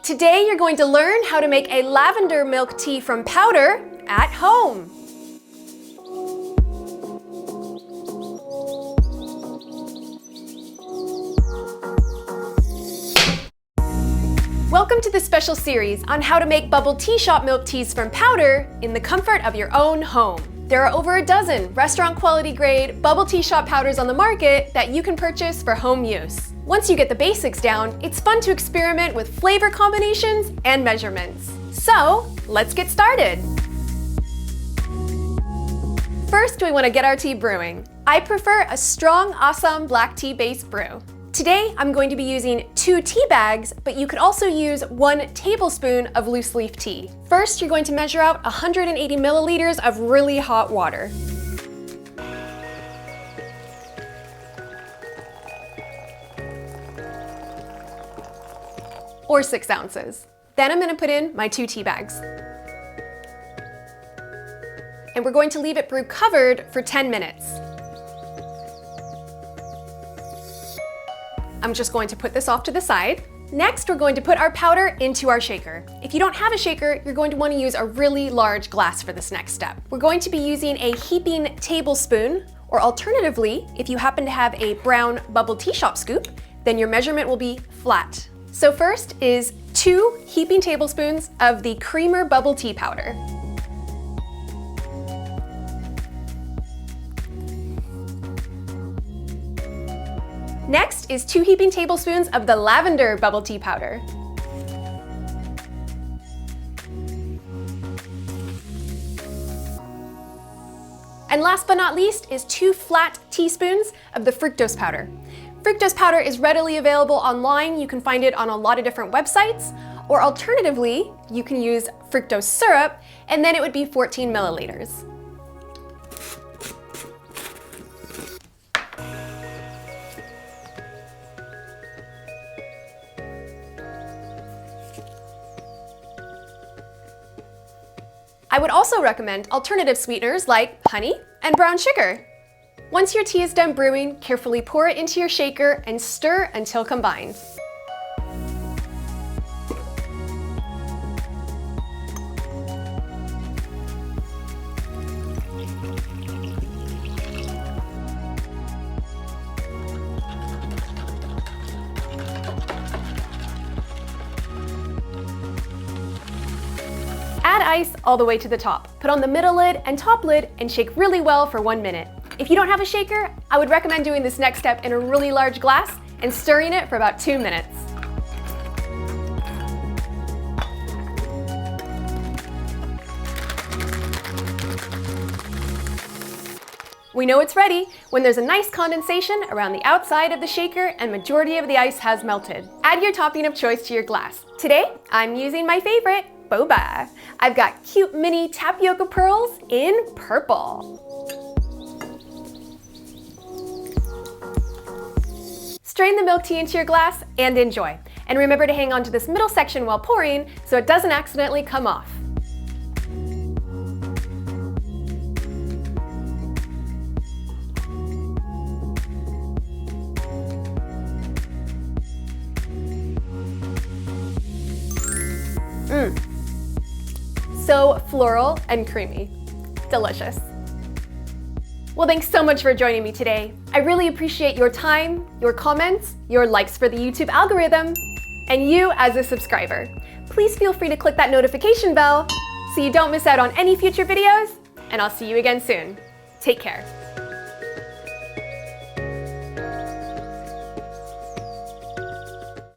Today you're going to learn how to make a lavender milk tea from powder at home. Welcome to this special series on how to make bubble tea shop milk teas from powder in the comfort of your own home. There are over a dozen restaurant quality grade bubble tea shop powders on the market that you can purchase for home use. Once you get the basics down, it's fun to experiment with flavor combinations and measurements. So, let's get started. First, we want to get our tea brewing. I prefer a strong Assam Black Tea based brew. Today, I'm going to be using 2 tea bags, but you could also use 1 tablespoon of loose leaf tea. First, you're going to measure out 180 milliliters of really hot water. Or 6 ounces. Then I'm going to put in my 2 tea bags. And we're going to leave it brew covered for 10 minutes. I'm just going to put this off to the side. Next, we're going to put our powder into our shaker. If you don't have a shaker, you're going to want to use a really large glass for this next step. We're going to be using a heaping tablespoon, or alternatively, if you happen to have a brown bubble tea shop scoop, then your measurement will be flat. So first is 2 heaping tablespoons of the creamer bubble tea powder. Next is 2 heaping tablespoons of the lavender bubble tea powder. And last but not least is 2 flat teaspoons of the fructose powder. Fructose powder is readily available online. You can find it on a lot of different websites, or alternatively, you can use fructose syrup, and then it would be 14 milliliters. I would also recommend alternative sweeteners like honey and brown sugar. Once your tea is done brewing, carefully pour it into your shaker and stir until combined. Add ice all the way to the top. Put on the middle lid and top lid and shake really well for 1 minute. If you don't have a shaker, I would recommend doing this next step in a really large glass and stirring it for about 2 minutes. We know it's ready when there's a nice condensation around the outside of the shaker and majority of the ice has melted. Add your topping of choice to your glass. Today, I'm using my favorite, Boba. I've got cute mini tapioca pearls in purple. Strain the milk tea into your glass and enjoy. And remember to hang on to this middle section while pouring so it doesn't accidentally come off. So floral and creamy. Delicious. Well, thanks so much for joining me today. I really appreciate your time, your comments, your likes for the YouTube algorithm, and you as a subscriber. Please feel free to click that notification bell so you don't miss out on any future videos, and I'll see you again soon. Take care.